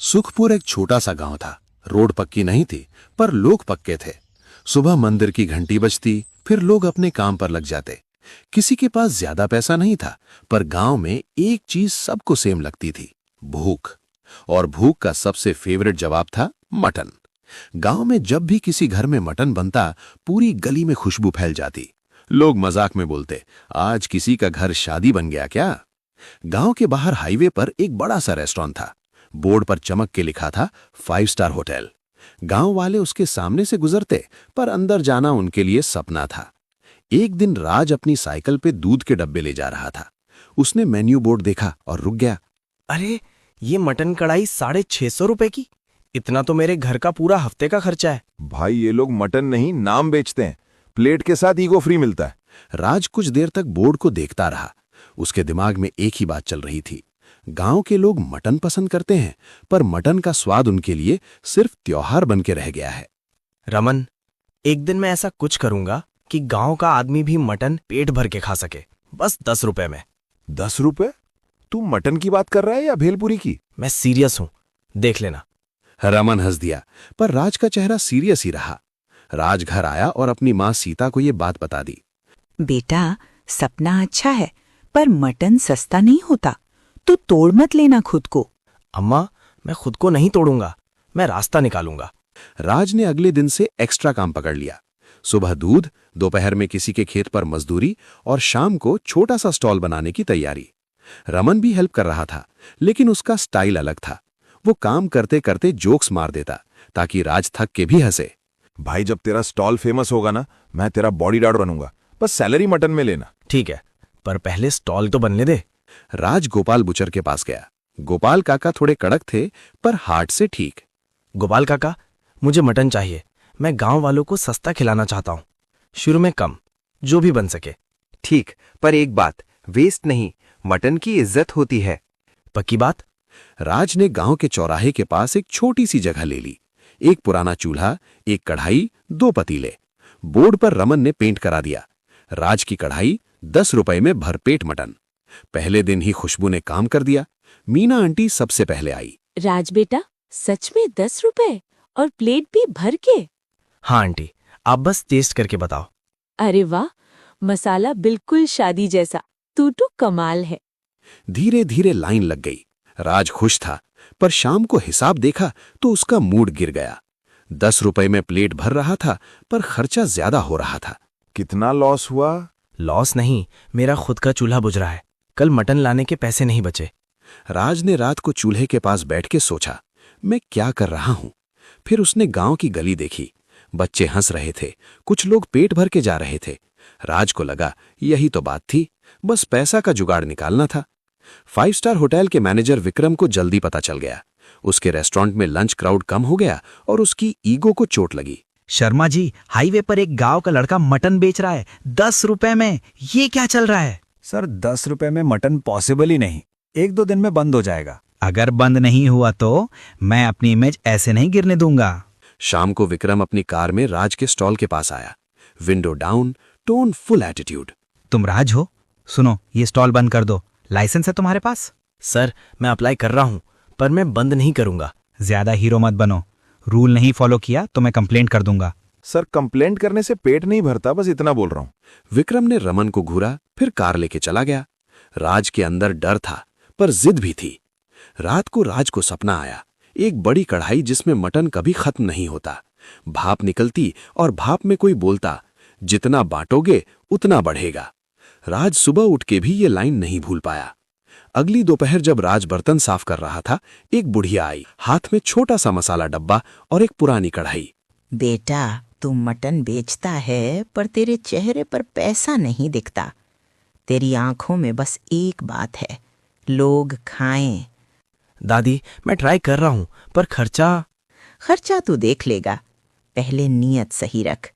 सुखपुर एक छोटा सा गांव था। रोड पक्की नहीं थी, पर लोग पक्के थे। सुबह मंदिर की घंटी बजती, फिर लोग अपने काम पर लग जाते। किसी के पास ज्यादा पैसा नहीं था, पर गांव में एक चीज सबको सेम लगती थी, भूख। और भूख का सबसे फेवरेट जवाब था मटन। गांव में जब भी किसी घर में मटन बनता, पूरी गली में खुशबू फैल जाती। लोग मजाक में बोलते, आज किसी का घर शादी बन गया क्या। गांव के बाहर हाईवे पर एक बड़ा सा रेस्टोरेंट था। बोर्ड पर चमक के लिखा था 5 स्टार होटल। गांव वाले उसके सामने से गुजरते, पर अंदर जाना उनके लिए सपना था। एक दिन राज अपनी साइकिल पे दूध के डब्बे ले जा रहा था। उसने मेन्यू बोर्ड देखा और रुक गया। अरे, ये मटन कढ़ाई 650 रुपए की। इतना तो मेरे घर का पूरा हफ्ते का खर्चा है। भाई ये लोग मटन नहीं नाम बेचते हैं। प्लेट के साथ ईगो फ्री मिलता है। राज कुछ देर तक बोर्ड को देखता रहा। उसके दिमाग में एक ही बात चल रही थी, गांव के लोग मटन पसंद करते हैं, पर मटन का स्वाद उनके लिए सिर्फ त्योहार बन के रह गया है। रमन, एक दिन मैं ऐसा कुछ करूंगा कि गांव का आदमी भी मटन पेट भर के खा सके, बस 10 रुपए में। 10 रुपए? तू मटन की बात कर रहा है या भेलपुरी की? मैं सीरियस हूं, देख लेना। रमन हंस दिया, पर राज का चेहरा सीरियस ही रहा। राज घर आया और अपनी मां सीता को ये बात बता दी। बेटा, सपना अच्छा है, पर मटन सस्ता नहीं होता। तो तोड़ मत लेना खुद को। अम्मा, मैं खुद को नहीं तोड़ूंगा, मैं रास्ता निकालूंगा। राज ने अगले दिन से एक्स्ट्रा काम पकड़ लिया। सुबह दूध, दोपहर में किसी के खेत पर मजदूरी और शाम को छोटा सा स्टॉल बनाने की तैयारी। रमन भी हेल्प कर रहा था, लेकिन उसका स्टाइल अलग था। वो काम करते करते जोक्स मार देता, ताकि राज थक के भी हंसे। भाई जब तेरा स्टॉल फेमस होगा ना, मैं तेरा बॉडीगार्ड बनूंगा। बस सैलरी मटन में लेना। ठीक है, पर पहले स्टॉल तो बनने दे। राज गोपाल बुचर के पास गया। गोपाल काका थोड़े कड़क थे, पर हार्ट से ठीक। गोपाल काका, मुझे मटन चाहिए। मैं गांव वालों को सस्ता खिलाना चाहता हूं, शुरू में कम, जो भी बन सके। ठीक, पर एक बात, वेस्ट नहीं, मटन की इज्जत होती है। पक्की बात? राज ने गांव के चौराहे के पास एक छोटी सी जगह ले ली। एक पुराना चूल्हा, एक कढ़ाई, 2 पतीले। बोर्ड पर रमन ने पेंट करा दिया, राज की कढ़ाई 10 रुपए में भरपेट मटन। पहले दिन ही खुशबू ने काम कर दिया। मीना आंटी सबसे पहले आई। राज बेटा, सच में 10 रुपए और प्लेट भी भर के? हाँ आंटी, आप बस टेस्ट करके बताओ। अरे वाह, मसाला बिल्कुल शादी जैसा। तू तो कमाल है। धीरे धीरे लाइन लग गई। राज खुश था, पर शाम को हिसाब देखा तो उसका मूड गिर गया। 10 रुपए में प्लेट भर रहा था, पर खर्चा ज्यादा हो रहा था। कितना लॉस हुआ? लॉस नहीं, मेरा खुद का चूल्हा बुझ रहा है। कल मटन लाने के पैसे नहीं बचे। राज ने रात को चूल्हे के पास बैठ के सोचा, मैं क्या कर रहा हूं। फिर उसने गांव की गली देखी। बच्चे हंस रहे थे, कुछ लोग पेट भर के जा रहे थे। राज को लगा यही तो बात थी, बस पैसा का जुगाड़ निकालना था। 5 स्टार होटल के मैनेजर विक्रम को जल्दी पता चल गया। उसके रेस्टोरेंट में लंच क्राउड कम हो गया और उसकी ईगो को चोट लगी। शर्मा जी, हाईवे पर एक गांव का लड़का मटन बेच रहा है 10 रुपए में। ये क्या चल रहा है? सर, 10 रुपए में मटन पॉसिबल ही नहीं। 1-2 दिन में बंद हो जाएगा। अगर बंद नहीं हुआ तो मैं अपनी इमेज ऐसे नहीं गिरने दूंगा। शाम को विक्रम अपनी कार में राज के स्टॉल के पास आया। Window down, tone full attitude. तुम राज हो? सुनो, ये स्टॉल बंद कर दो। लाइसेंस है तुम्हारे पास? सर, मैं अप्लाई कर रहा हूं, पर मैं बंद नहीं करूंगा। ज्यादा हीरो मत बनो। रूल नहीं फॉलो किया तो मैं कंप्लेंट कर दूंगा। सर, कंप्लेंट करने से पेट नहीं भरता, बस इतना बोल रहा हूं। विक्रम ने रमन को घूरा, फिर कार लेके चला गया। राज के अंदर डर था, पर जिद भी थी। रात को राज को सपना आया, एक बड़ी कढ़ाई जिसमें मटन कभी खत्म नहीं होता। भाप निकलती और भाप में कोई बोलता, जितना बांटोगे उतना बढ़ेगा। राज सुबह उठ के भी ये लाइन नहीं भूल पाया। अगली दोपहर जब राज बर्तन साफ कर रहा था, एक बुढ़िया आई, हाथ में छोटा सा मसाला डब्बा और एक पुरानी कढ़ाई। बेटा, तू मटन बेचता है, पर तेरे चेहरे पर पैसा नहीं दिखता। तेरी आंखों में बस एक बात है, लोग खाएं। दादी, मैं ट्राई कर रहा हूं, पर खर्चा तू देख लेगा, पहले नीयत सही रख।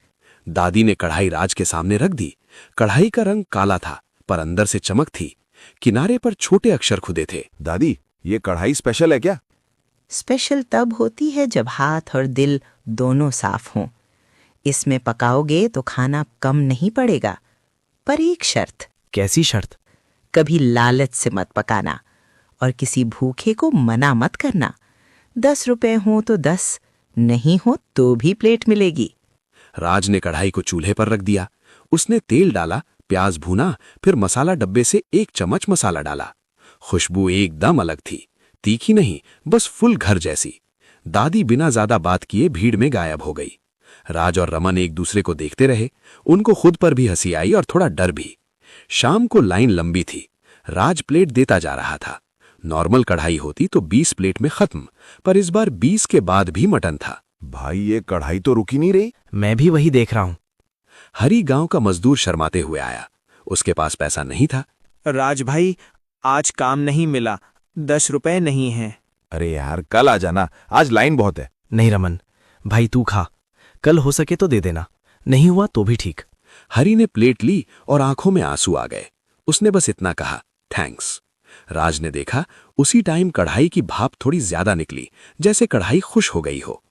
दादी ने कढ़ाई राज के सामने रख दी। कढ़ाई का रंग काला था, पर अंदर से चमक थी। किनारे पर छोटे अक्षर खुदे थे। दादी, ये कढ़ाई स्पेशल है क्या? स्पेशल तब होती है जब हाथ और दिल दोनों साफ हों। इसमें पकाओगे तो खाना कम नहीं पड़ेगा, पर एक शर्त। कैसी शर्त? कभी लालच से मत पकाना और किसी भूखे को मना मत करना। 10 रुपए हो तो 10, नहीं हो तो भी प्लेट मिलेगी। राज ने कढ़ाई को चूल्हे पर रख दिया। उसने तेल डाला, प्याज भूना, फिर मसाला डब्बे से 1 चम्मच मसाला डाला। खुशबू एकदम अलग थी, तीखी नहीं, बस फुल घर जैसी। दादी बिना ज्यादा बात किए भीड़ में गायब हो गई। राज और रमन एक दूसरे को देखते रहे। उनको खुद पर भी हंसी आई और थोड़ा डर भी। शाम को लाइन लंबी थी। राज प्लेट देता जा रहा था। नॉर्मल कढ़ाई होती तो 20 प्लेट में खत्म, पर इस बार 20 के बाद भी मटन था। भाई ये कढ़ाई तो रुकी नहीं रही। मैं भी वही देख रहा हूं। हरी गांव का मजदूर शर्माते हुए आया। उसके पास पैसा नहीं था। राज भाई, आज काम नहीं मिला, 10 रुपए नहीं हैं। अरे यार कल आ जाना, आज लाइन बहुत है। नहीं रमन, भाई तू खा, कल हो सके तो दे देना, नहीं हुआ तो भी ठीक। हरी ने प्लेट ली और आंखों में आंसू आ गए। उसने बस इतना कहा, थैंक्स। राज ने देखा, उसी टाइम कढ़ाई की भाप थोड़ी ज्यादा निकली, जैसे कढ़ाई खुश हो गई हो।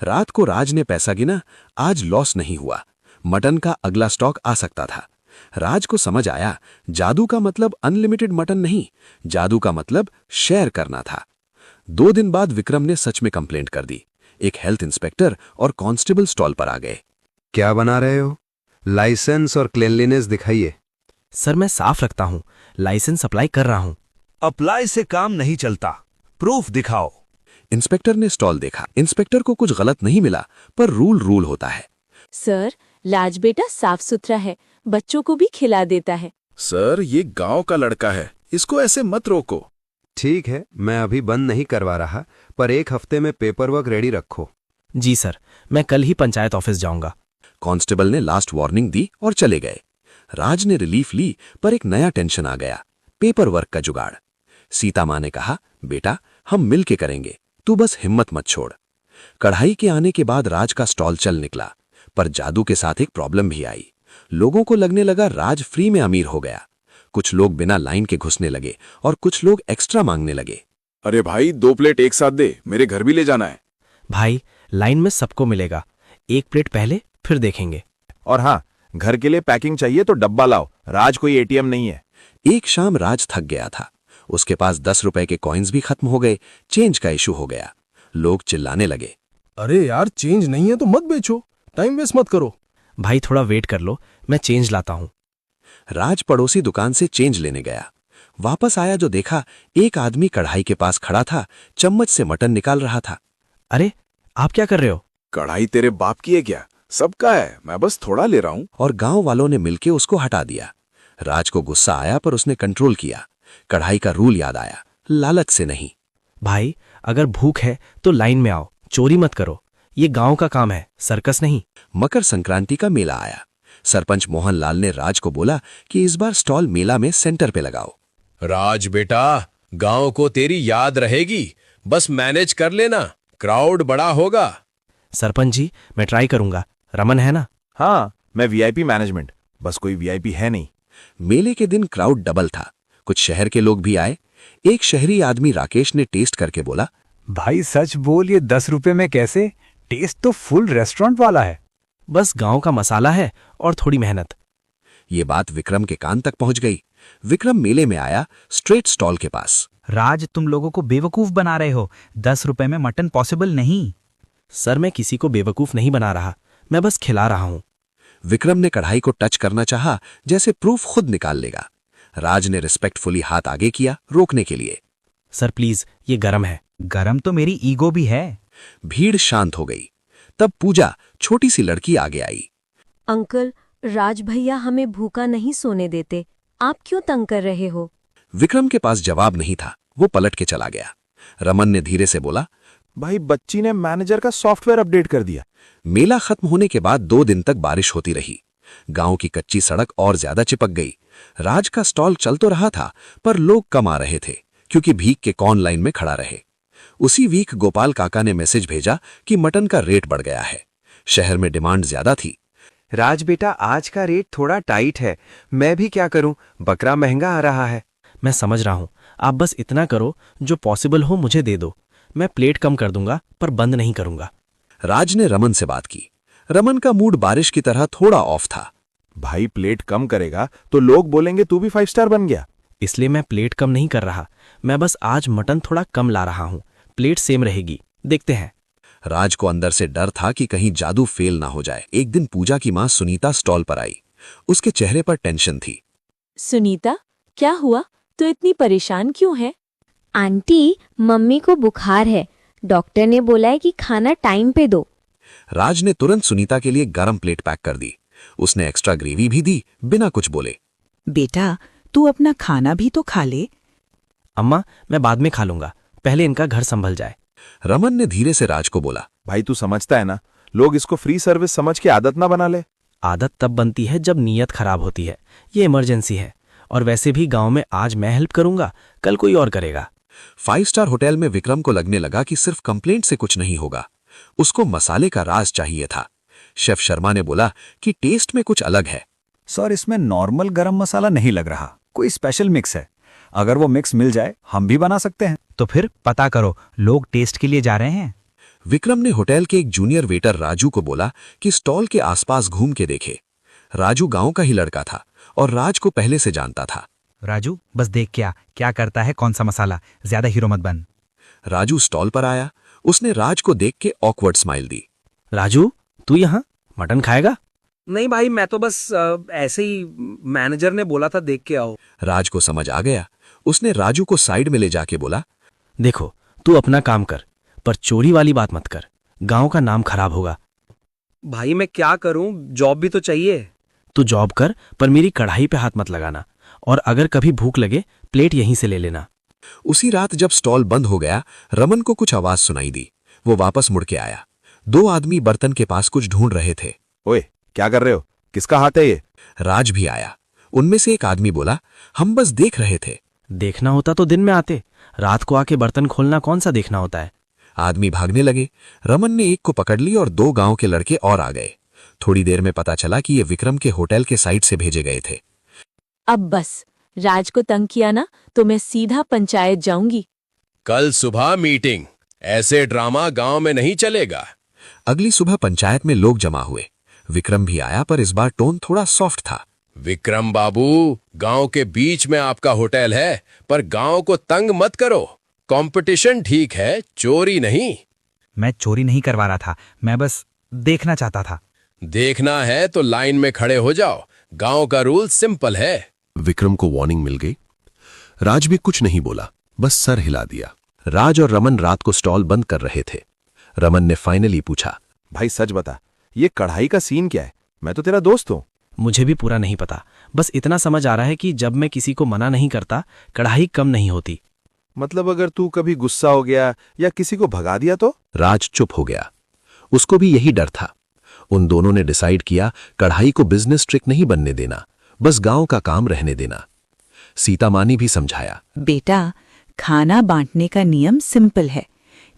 रात को राज ने पैसा गिना, आज लॉस नहीं हुआ। मटन का अगला स्टॉक आ सकता था। राज को समझ आया, जादू का मतलब अनलिमिटेड मटन नहीं, जादू का मतलब शेयर करना था। 2 दिन बाद विक्रम ने सच में कंप्लेंट कर दी। एक हेल्थ इंस्पेक्टर और कांस्टेबल स्टॉल पर आ गए। क्या बना रहे हो? लाइसेंस और क्लीनलीनेस दिखाइए। सर मैं साफ रखता हूं, लाइसेंस अप्लाई कर रहा हूं। अप्लाई से काम नहीं चलता, प्रूफ दिखाओ। इंस्पेक्टर ने स्टॉल देखा। इंस्पेक्टर को कुछ गलत नहीं मिला, पर रूल होता है। सर, लाज बेटा साफ सुथरा है, बच्चों को भी खिला देता है। सर ये गांव का लड़का है, इसको ऐसे मत रोको। ठीक है, मैं अभी बंद नहीं करवा रहा, पर 1 हफ्ते में पेपर वर्क रेडी रखो। जी सर, मैं कल ही पंचायत ऑफिस जाऊंगा। कांस्टेबल ने लास्ट वार्निंग दी और चले गए। राज ने रिलीफ ली, पर एक नया टेंशन आ गया, पेपर वर्क का जुगाड़। सीता माँ ने कहा, बेटा हम मिल के करेंगे, तू बस हिम्मत मत छोड़। कढ़ाई के आने के बाद राज का स्टॉल चल निकला, पर जादू के साथ एक प्रॉब्लम भी आई। लोगों को लगने लगा राज फ्री में अमीर हो गया। कुछ लोग बिना लाइन के घुसने लगे और कुछ लोग एक्स्ट्रा मांगने लगे। अरे भाई 2 प्लेट एक साथ दे, मेरे घर भी ले जाना है। भाई लाइन में सबको मिलेगा, 1 प्लेट पहले फिर देखेंगे। और हाँ, घर के लिए पैकिंग चाहिए तो डब्बा लाओ, राज कोई एटीएम नहीं है। एक शाम राज थक गया था। उसके पास 10 रुपए के कॉइन्स भी खत्म हो गए। चेंज का इशू हो गया। लोग चिल्लाने लगे, अरे यार चेंज नहीं है तो मत बेचो, टाइम वेस्ट मत करो। भाई थोड़ा वेट कर लो, मैं चेंज लाता हूं। राज पड़ोसी दुकान से चेंज लेने गया। वापस आया जो देखा, एक आदमी कढ़ाई के पास खड़ा था, चम्मच से मटन निकाल रहा था। अरे आप क्या कर रहे हो? कढ़ाई तेरे बाप की है क्या? सबका है, मैं बस थोड़ा ले रहा हूं। और गांव वालों ने मिलके उसको हटा दिया। राज को गुस्सा आया, पर उसने कंट्रोल किया। कढ़ाई का रूल याद आया, लालच से नहीं। भाई अगर भूख है तो लाइन में आओ, चोरी मत करो, ये गांव का काम है, सर्कस नहीं। मकर संक्रांति का मेला आया। सरपंच मोहनलाल ने राज को बोला कि इस बार स्टॉल मेला में सेंटर पे लगाओ। राज बेटा, गांव को तेरी याद रहेगी, बस मैनेज कर लेना, क्राउड बड़ा होगा। सरपंच जी मैं ट्राई करूंगा, रमन है ना? हाँ, मैं वीआईपी मैनेजमेंट, बस कोई वीआईपी है नहीं। मेले के दिन क्राउड डबल था। कुछ शहर के लोग भी आए। एक शहरी आदमी राकेश ने टेस्ट करके बोला, भाई सच बोल, ये 10 रुपए में कैसे? टेस्ट तो फुल रेस्टोरेंट वाला है। बस गांव का मसाला है और थोड़ी मेहनत। ये बात विक्रम के कान तक पहुंच गई। विक्रम मेले में आया, स्ट्रेट स्टॉल के पास। राज तुम लोगों को बेवकूफ बना रहे हो, 10 रुपए में मटन पॉसिबल नहीं। सर मैं किसी को बेवकूफ नहीं बना रहा, मैं बस खिला रहा हूं। विक्रम ने कढ़ाई को टच करना चाहा, जैसे प्रूफ खुद निकाल लेगा। राज ने रिस्पेक्टफुली हाथ आगे किया, रोकने के लिए। सर प्लीज, ये गरम है। गरम तो मेरी ईगो भी है। भीड़ शांत हो गई। तब पूजा, छोटी सी लड़की, आगे आई। अंकल, राज भैया हमें भूखा नहीं सोने देते, आप क्यों तंग कर रहे हो? विक्रम के पास जवाब नहीं था, वो पलट के चला गया। रमन ने धीरे से बोला, भाई बच्ची ने मैनेजर का सॉफ्टवेयर अपडेट कर दिया। मेला खत्म होने के बाद 2 दिन तक बारिश होती रही। गांव की कच्ची सड़क और ज्यादा चिपक गई। राज का स्टॉल चल तो रहा था, पर लोग कम आ रहे थे, क्योंकि भीख के कौन लाइन में खड़ा रहे। उसी वीक गोपाल काका ने मैसेज भेजा कि मटन का रेट बढ़ गया है। शहर में डिमांड ज्यादा थी। राज बेटा, आज का रेट थोड़ा टाइट है, मैं भी क्या करूं, बकरा महंगा आ रहा है। मैं समझ रहा हूं, आप बस इतना करो, जो पॉसिबल हो मुझे दे दो, मैं प्लेट कम कर दूंगा, पर बंद नहीं करूंगा। राज ने रमन से बात की। रमन का मूड बारिश की तरह थोड़ा ऑफ था। भाई प्लेट कम करेगा तो लोग बोलेंगे तू भी 5 स्टार बन गया। इसलिए मैं प्लेट कम नहीं कर रहा, मैं बस आज मटन थोड़ा कम ला रहा हूं, प्लेट सेम रहेगी, देखते हैं। राज को अंदर से डर था कि कहीं जादू फेल ना हो जाए। एक दिन पूजा की मां सुनीता स्टॉल पर आई। उसके चेहरे पर टेंशन थी। सुनीता, क्या हुआ? तो इतनी परेशान क्यों है? आंटी, मम्मी को बुखार है। डॉक्टर ने बोला है कि खाना टाइम पे दो। राज ने तुरंत सुनीता के लिए गरम प्लेट पैक कर दी। उसने एक्स्ट्रा ग्रेवी भी दी, बिना कुछ बोले। बेटा, तू अपना खाना भी तो खा ले। अम्मा, मैं बाद में खा लूंगा, पहले इनका घर संभल जाए। रमन ने धीरे से राज को बोला, भाई तू समझता है ना, लोग इसको फ्री सर्विस समझ के आदत ना बना ले। आदत तब बनती है जब नीयत खराब होती है। ये इमरजेंसी है, और वैसे भी गांव में आज मैं हेल्प करूंगा, कल कोई और करेगा। 5 स्टार होटल में विक्रम को लगने लगा कि सिर्फ कंप्लेंट से कुछ नहीं होगा। उसको मसाले का राज चाहिए था। शेफ शर्मा ने बोला कि टेस्ट में कुछ अलग है। सर, इसमें नॉर्मल गरम मसाला नहीं लग रहा, कोई स्पेशल मिक्स है। अगर वो मिक्स मिल जाए हम भी बना सकते हैं। तो फिर पता करो, लोग टेस्ट के लिए जा रहे हैं। विक्रम ने होटल के एक जूनियर वेटर राजू को बोला कि स्टॉल के आसपास घूम के देखे। राजू गांव का ही लड़का था और राज को पहले से जानता था। राजू, बस देख क्या करता है, कौन सा मसाला, ज्यादा हीरो मत बन। राजू स्टॉल पर आया। उसने राज को देख के ऑकवर्ड स्माइल दी। राजू, तू यहाँ मटन खाएगा? नहीं भाई, मैं तो बस ऐसे ही, मैनेजर ने बोला था देख के आओ। राज को समझ आ गया। उसने राजू को साइड में ले जाके बोला, देखो, तू अपना काम कर, पर चोरी वाली बात मत कर, गांव का नाम खराब होगा। भाई मैं क्या करूं, जॉब भी तो चाहिए। तू जॉब कर, पर मेरी कढ़ाई पे हाथ मत लगाना, और अगर कभी भूख लगे प्लेट यहीं से ले लेना। उसी रात जब स्टॉल बंद हो गया, रमन को कुछ आवाज सुनाई दी। वो वापस मुड़ के आया। 2 आदमी बर्तन के पास कुछ ढूंढ रहे थे। ओए, क्या कर रहे हो? किसका हाथ है ये? राज भी आया। उनमें से एक आदमी बोला, हम बस देख रहे थे। देखना होता तो दिन में आते, रात को आके बर्तन खोलना कौन सा देखना होता है। आदमी भागने लगे। रमन ने एक को पकड़ ली और 2 गांव के लड़के और आ गए। थोड़ी देर में पता चला कि ये विक्रम के होटल के साइड से भेजे गए थे। अब बस, राज को तंग किया ना तो मैं सीधा पंचायत जाऊंगी। कल सुबह मीटिंग, ऐसे ड्रामा गांव में नहीं चलेगा। अगली सुबह पंचायत में लोग जमा हुए। विक्रम भी आया, पर इस बार टोन थोड़ा सॉफ्ट था। विक्रम बाबू, गांव के बीच में आपका होटल है, पर गांव को तंग मत करो। कंपटीशन ठीक है, चोरी नहीं। मैं चोरी नहीं करवा रहा था, मैं बस देखना चाहता था। देखना है तो लाइन में खड़े हो जाओ। गांव का रूल सिंपल है। विक्रम को वार्निंग मिल गई। राज भी कुछ नहीं बोला, बस सर हिला दिया। राज और रमन रात को स्टॉल बंद कर रहे थे। रमन ने फाइनली पूछा, भाई सच बता, ये कढ़ाई का सीन क्या है? मैं तो तेरा दोस्त हूं। मुझे भी पूरा नहीं पता, बस इतना समझ आ रहा है कि जब मैं किसी को मना नहीं करता, कढ़ाई कम नहीं होती। मतलब अगर तू कभी गुस्सा हो गया या किसी को भगा दिया तो? राज चुप हो गया। उसको भी यही डर था। उन दोनों ने डिसाइड किया, कढ़ाई को बिजनेस ट्रिक नहीं बनने देना, बस गांव का काम रहने देना। सीता माँ ने भी समझाया, बेटा, खाना बांटने का नियम सिंपल है।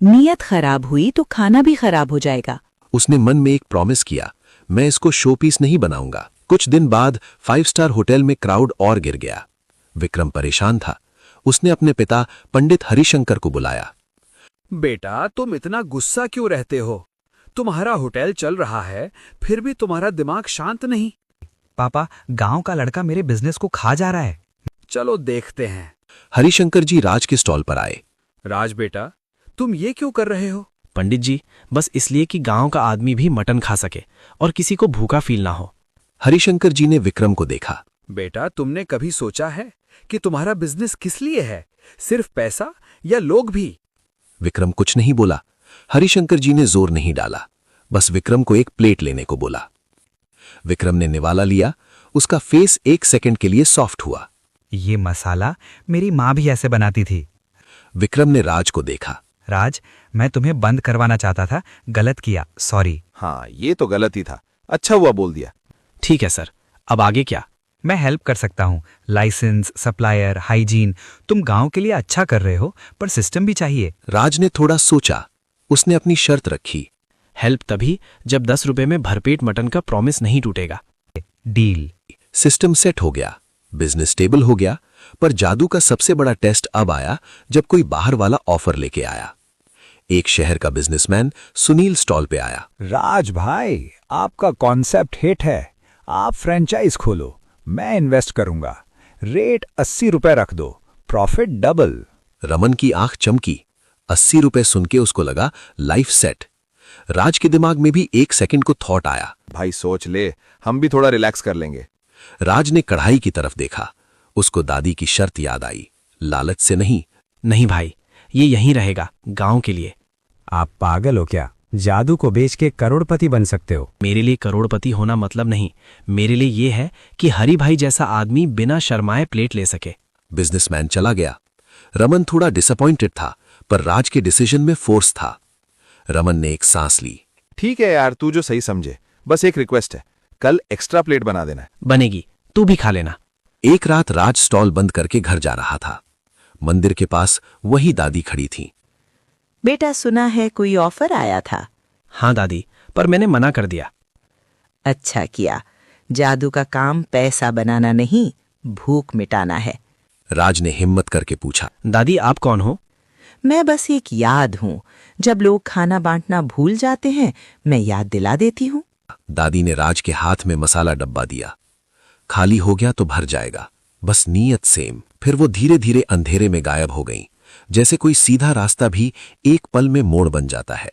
नीयत खराब हुई तो खाना भी खराब हो जाएगा। उसने मन में एक प्रॉमिस किया, मैं इसको शो पीस नहीं बनाऊंगा। कुछ दिन बाद 5 स्टार होटल में क्राउड और गिर गया। विक्रम परेशान था। उसने अपने पिता पंडित हरिशंकर को बुलाया। बेटा, तुम इतना गुस्सा क्यों रहते हो? तुम्हारा होटल चल रहा है, फिर भी तुम्हारा दिमाग शांत नहीं। पापा, गांव का लड़का मेरे बिजनेस को खा जा रहा है। चलो देखते हैं। हरिशंकर जी राज के स्टॉल पर आए। राज बेटा, तुम ये क्यों कर रहे हो? पंडित जी, बस इसलिए कि गांव का आदमी भी मटन खा सके और किसी को भूखा फील ना हो। हरिशंकर जी ने विक्रम को देखा। बेटा, तुमने कभी सोचा है कि तुम्हारा बिजनेस किस लिए है? सिर्फ पैसा या लोग भी? विक्रम कुछ नहीं बोला। हरिशंकर जी ने जोर नहीं डाला, बस विक्रम को एक प्लेट लेने को बोला। विक्रम ने निवाला लिया। उसका फेस 1 सेकंड के लिए सॉफ्ट हुआ। ये मसाला मेरी माँ भी ऐसे बनाती थी। विक्रम ने राज को देखा। राज, मैं तुम्हें बंद करवाना चाहता था, गलत किया, सॉरी। हाँ, ये तो गलत ही था। अच्छा हुआ बोल दिया। ठीक है सर, अब आगे क्या? मैं हेल्प कर सकता हूँ। License, supplier, hygiene. तुम गांव के लिए अच्छा कर रहे हो, पर सिस्टम भी चाहिए। राज ने थोड़ा सोचा। उसने अपनी शर्त रखी। हेल्प तभी जब 10 रुपए में भरपेट मटन का प्रॉमिस नहीं टूटेगा। डील। सिस्टम सेट हो गया, बिजनेस स्टेबल हो गया। पर जादू का सबसे बड़ा टेस्ट अब आया जब कोई बाहर वाला ऑफर लेके आया। एक शहर का बिजनेसमैन सुनील स्टॉल पे आया। राज भाई, आपका कॉन्सेप्ट हिट है। आप फ्रेंचाइज खोलो, मैं इन्वेस्ट करूंगा। रेट 80 रुपए रख दो, प्रॉफिट डबल। रमन की आंख चमकी। ₹80 सुन के उसको लगा लाइफ सेट। राज के दिमाग में भी 1 सेकंड को थॉट आया। भाई सोच ले, हम भी थोड़ा रिलैक्स कर लेंगे। राज ने कढ़ाई की तरफ देखा। उसको दादी की शर्त याद आई, लालच से नहीं। नहीं भाई, ये यहीं रहेगा, गांव के लिए। आप पागल हो क्या? जादू को बेच के करोड़पति बन सकते हो। मेरे लिए करोड़पति होना मतलब नहीं, मेरे लिए ये है कि हरी भाई जैसा आदमी बिना शर्माए प्लेट ले सके। बिजनेसमैन चला गया। रमन थोड़ा डिसअपॉइंटेड था, पर राज के डिसीजन में फोर्स था। रमन ने एक सांस ली। ठीक है यार, तू जो सही समझे। बस एक रिक्वेस्ट है, कल एक्स्ट्रा प्लेट बना देना। बनेगी, तू भी खा लेना। एक रात राज स्टॉल बंद करके घर जा रहा था। मंदिर के पास वही दादी खड़ी थी। बेटा, सुना है कोई ऑफर आया था? हाँ दादी, पर मैंने मना कर दिया। अच्छा किया। जादू का काम पैसा बनाना नहीं, भूख मिटाना है। राज ने हिम्मत करके पूछा, दादी आप कौन हो? मैं बस एक याद हूं। जब लोग खाना बांटना भूल जाते हैं, मैं याद दिला देती हूँ। दादी ने राज के हाथ में मसाला डब्बा दिया। खाली हो गया तो भर जाएगा, बस नीयत सेम। फिर वो धीरे धीरे अंधेरे में गायब हो गई, जैसे कोई सीधा रास्ता भी एक पल में मोड़ बन जाता है।